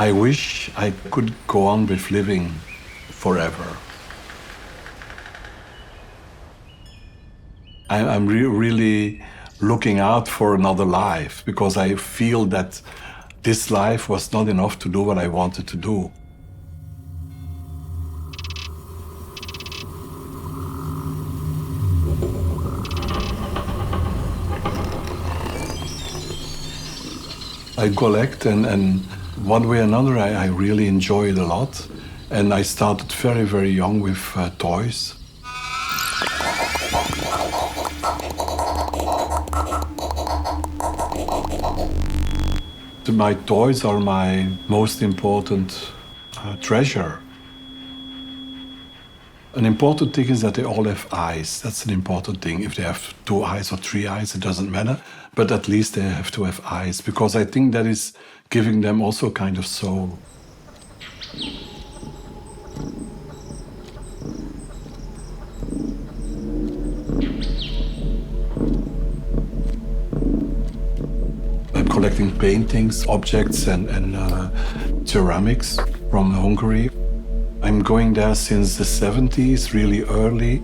I wish I could go on with living forever. I'm really looking out for another life because I feel that this life was not enough to do what I wanted to do. I collect and one way or another I really enjoy it a lot. And I started very, very young with toys. My toys are my most important treasure. An important thing is that they all have eyes. That's an important thing. If they have 2 eyes or 3 eyes, it doesn't matter. But at least they have to have eyes, because I think that is giving them also kind of soul. I'm collecting paintings, objects and ceramics from Hungary. I'm going there since the 70s, really early.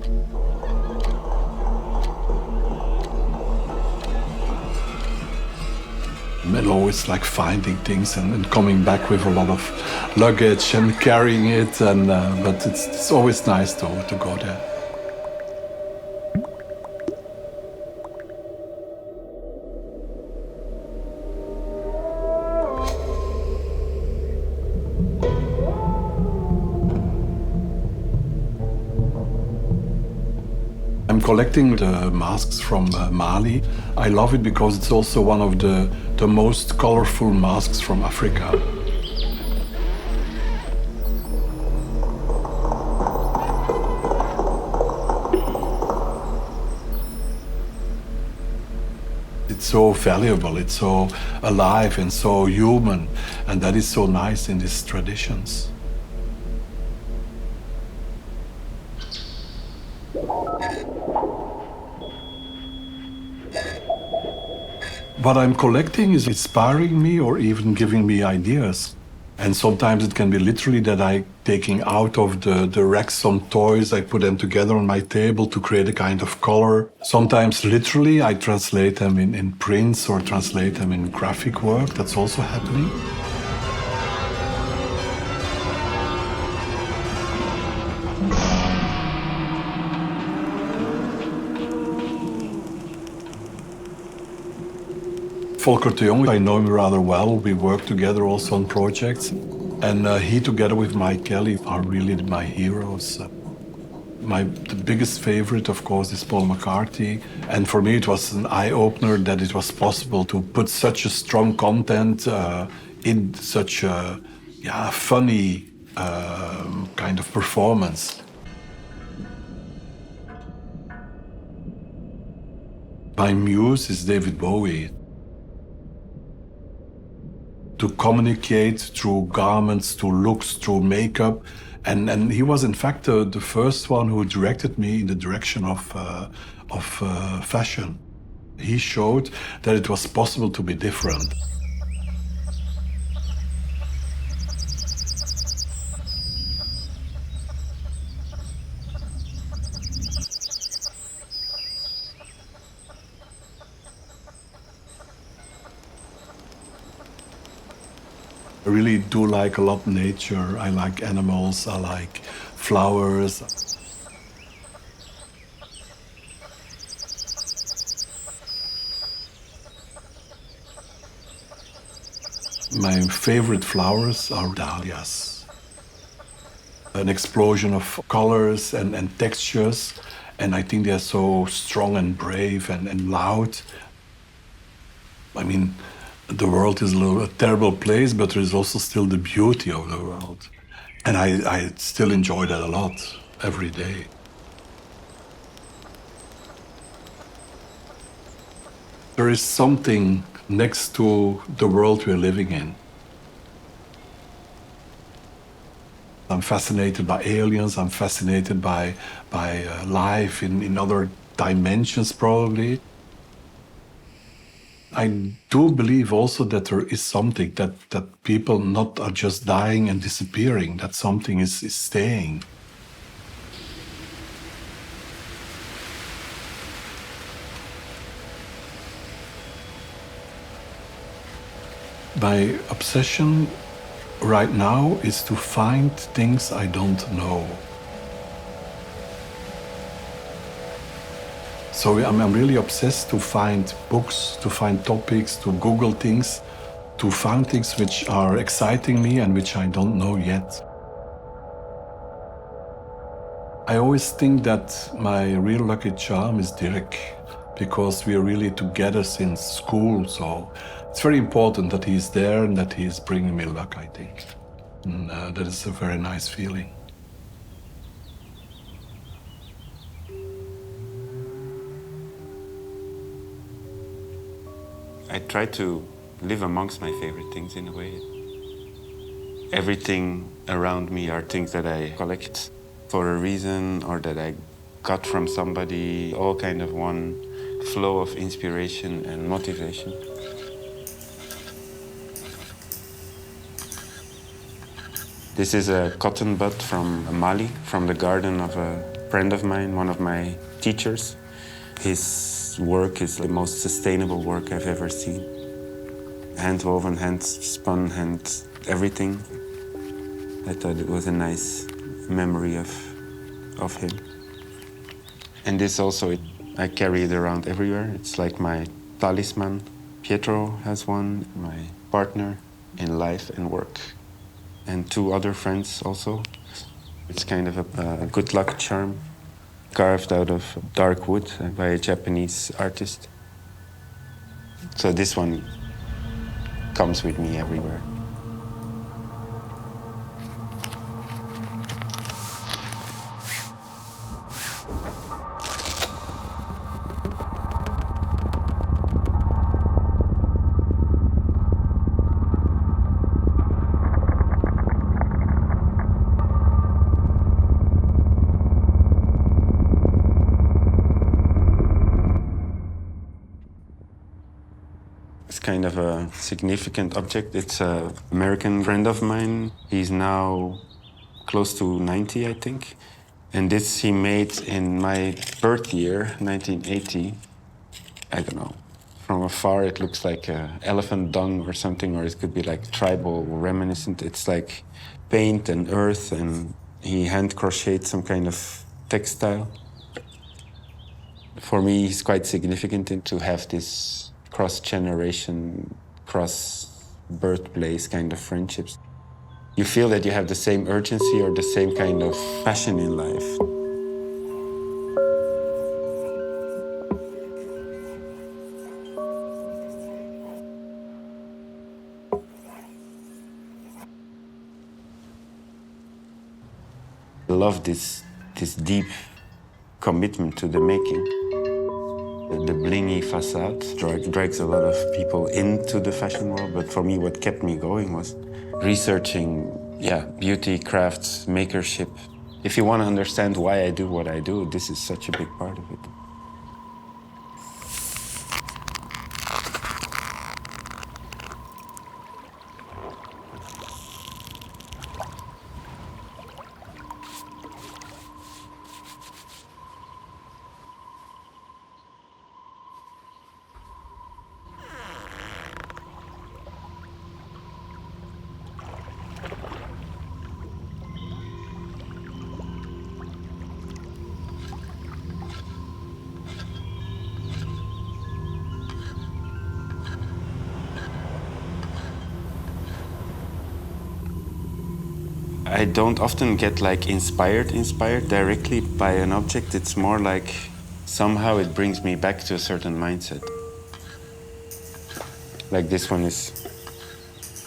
I'm always like finding things and coming back with a lot of luggage and carrying it, but it's always nice to go there. I'm collecting the masks from Mali. I love it because it's also one of the most colorful masks from Africa. It's so valuable, it's so alive and so human, and that is so nice in these traditions. What I'm collecting is inspiring me or even giving me ideas. And sometimes it can be literally that I'm taking out of the racks some toys, I put them together on my table to create a kind of color. Sometimes literally I translate them in prints or translate them in graphic work. That's also happening. Volker de Jong, I know him rather well. We work together also on projects. And he, together with Mike Kelly, are really my heroes. The biggest favorite, of course, is Paul McCarthy. And for me, it was an eye-opener that it was possible to put such a strong content in such a funny kind of performance. My muse is David Bowie. To communicate through garments, through looks, through makeup. And he was, in fact, the first one who directed me in the direction of fashion. He showed that it was possible to be different. I really do like a lot nature. I like animals, I like flowers. My favorite flowers are dahlias. An explosion of colors and textures, and I think they're so strong and brave and loud. I mean, the world is a terrible place, but there is also still the beauty of the world. And I still enjoy that a lot, every day. There is something next to the world we're living in. I'm fascinated by aliens, I'm fascinated by life in other dimensions, probably. I do believe also that there is something, that people not are just dying and disappearing, that something is staying. My obsession right now is to find things I don't know. So I'm really obsessed to find books, to find topics, to Google things, to find things which are exciting me and which I don't know yet. I always think that my real lucky charm is Dirk, because we are really together since school, so it's very important that he's there and that he's bringing me luck, I think. And that is a very nice feeling. I try to live amongst my favorite things in a way. Everything around me are things that I collect for a reason or that I got from somebody, all kind of one flow of inspiration and motivation. This is a cotton bud from Mali, from the garden of a friend of mine, one of my teachers. His work is the most sustainable work I've ever seen. Hand-woven, hand-spun, hand everything. I thought it was a nice memory of him. And this also, I carry it around everywhere. It's like my talisman. Pietro has one, my partner in life and work. And 2 other friends also. It's kind of a good luck charm, carved out of dark wood by a Japanese artist. So this one comes with me everywhere. Kind of a significant object. It's an American friend of mine. He's now close to 90, I think. And this he made in my birth year, 1980. I don't know. From afar, it looks like elephant dung or something, or it could be like tribal reminiscent. It's like paint and earth, and he hand crocheted some kind of textile. For me, it's quite significant to have this cross-generation, cross-birthplace kind of friendships. You feel that you have the same urgency or the same kind of passion in life. I love this deep commitment to the making. The blingy facade drags a lot of people into the fashion world, but for me what kept me going was researching, beauty, crafts, makership. If you want to understand why I do what I do, this is such a big part of it. I don't often get like inspired directly by an object. It's more like somehow it brings me back to a certain mindset. Like this one is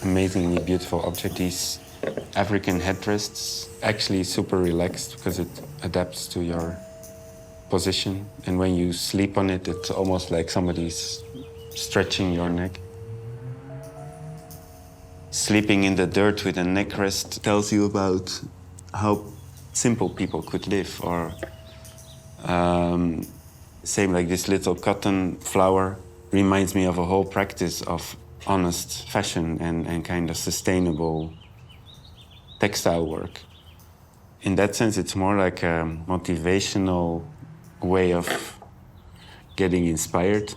amazingly beautiful object. These African headrests, actually super relaxed because it adapts to your position. And when you sleep on it, it's almost like somebody's stretching your neck. Sleeping in the dirt with a neck rest tells you about how simple people could live. Or same like this little cotton flower reminds me of a whole practice of honest fashion and kind of sustainable textile work. In that sense, it's more like a motivational way of getting inspired.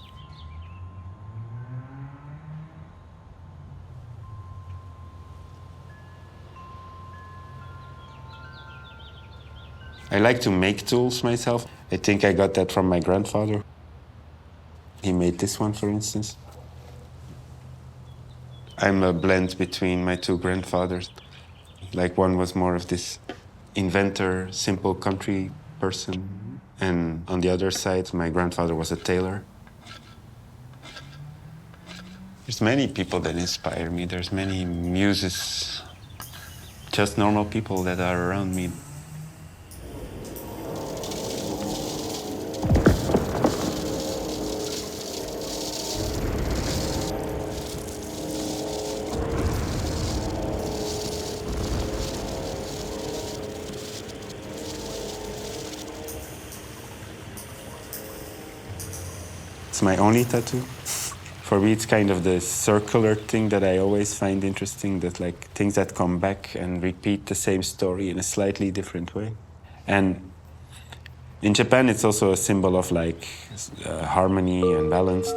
I like to make tools myself. I think I got that from my grandfather. He made this one, for instance. I'm a blend between my two grandfathers. Like, one was more of this inventor, simple country person. And on the other side, my grandfather was a tailor. There's many people that inspire me. There's many muses, just normal people that are around me. It's my only tattoo. For me, it's kind of the circular thing that I always find interesting, that like things that come back and repeat the same story in a slightly different way. And in Japan, it's also a symbol of like harmony and balance.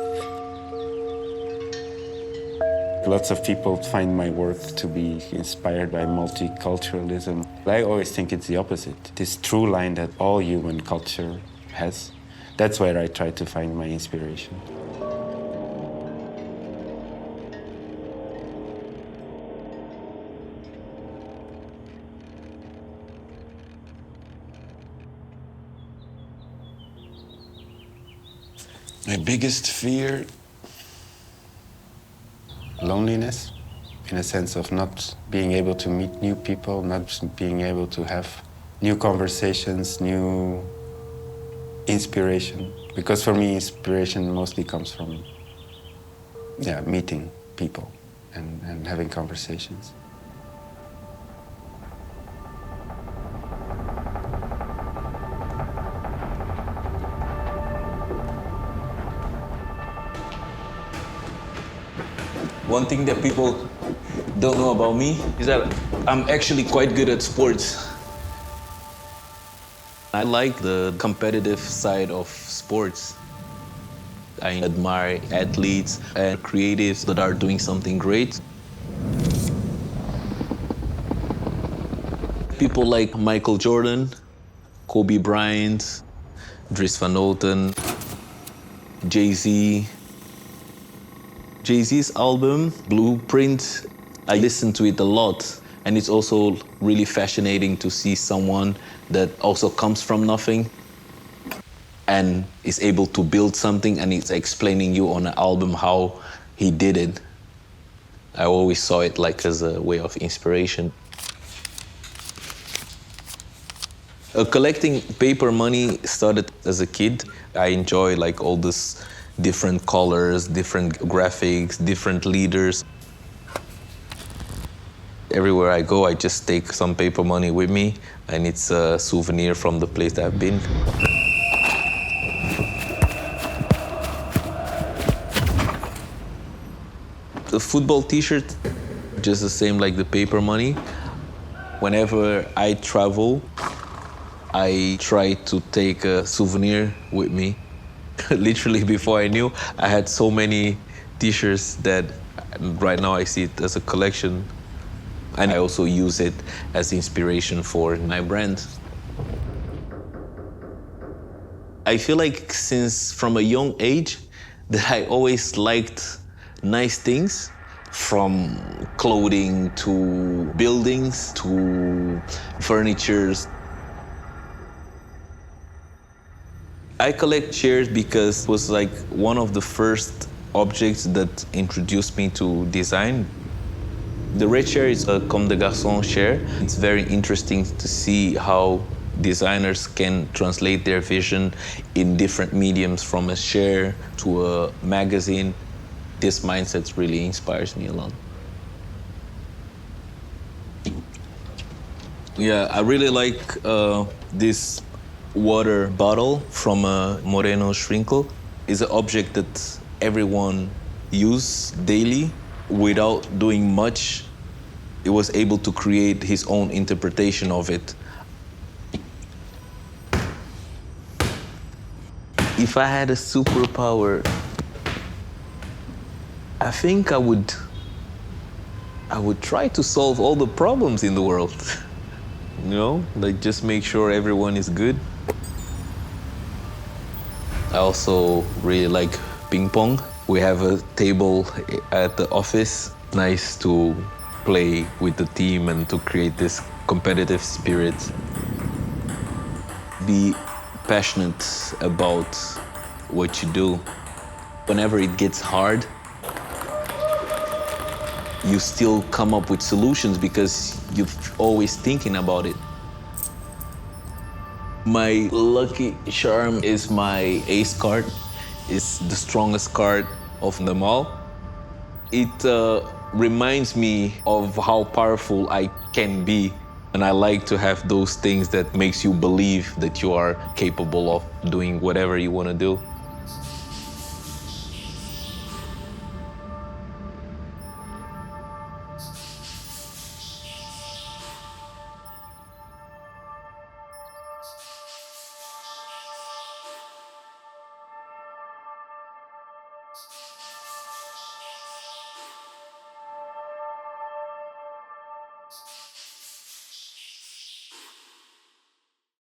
Lots of people find my work to be inspired by multiculturalism. I always think it's the opposite. This true line that all human culture has. That's where I try to find my inspiration. My biggest fear? Loneliness, in a sense of not being able to meet new people, not being able to have new conversations, new inspiration. Because for me, inspiration mostly comes from, meeting people and having conversations. One thing that people don't know about me is that I'm actually quite good at sports. I like the competitive side of sports. I admire athletes and creatives that are doing something great. People like Michael Jordan, Kobe Bryant, Dries Van Noten, Jay-Z. Jay-Z's album, Blueprint, I listen to it a lot. And it's also really fascinating to see someone that also comes from nothing and is able to build something, and it's explaining you on an album how he did it. I always saw it like as a way of inspiration. Collecting paper money started as a kid. I enjoy like all this different colors, different graphics, different leaders. Everywhere I go, I just take some paper money with me, and it's a souvenir from the place that I've been. The football t-shirt, just the same like the paper money. Whenever I travel, I try to take a souvenir with me. Literally, before I knew, I had so many t-shirts that right now I see it as a collection. And I also use it as inspiration for my brand. I feel like since from a young age that I always liked nice things, from clothing to buildings to furnitures. I collect chairs because it was like one of the first objects that introduced me to design. The red chair is a Comme des Garçons chair. It's very interesting to see how designers can translate their vision in different mediums, from a chair to a magazine. This mindset really inspires me a lot. Yeah, I really like this water bottle from Moreno Schrinkel. It's an object that everyone use daily without doing much. He was able to create his own interpretation of it. If I had a superpower, I think I would try to solve all the problems in the world. You know, like just make sure everyone is good. I also really like ping pong. We have a table at the office. Nice to play with the team and to create this competitive spirit. Be passionate about what you do. Whenever it gets hard, you still come up with solutions because you're always thinking about it. My lucky charm is my ace card. It's the strongest card of them all. It reminds me of how powerful I can be. And I like to have those things that makes you believe that you are capable of doing whatever you want to do.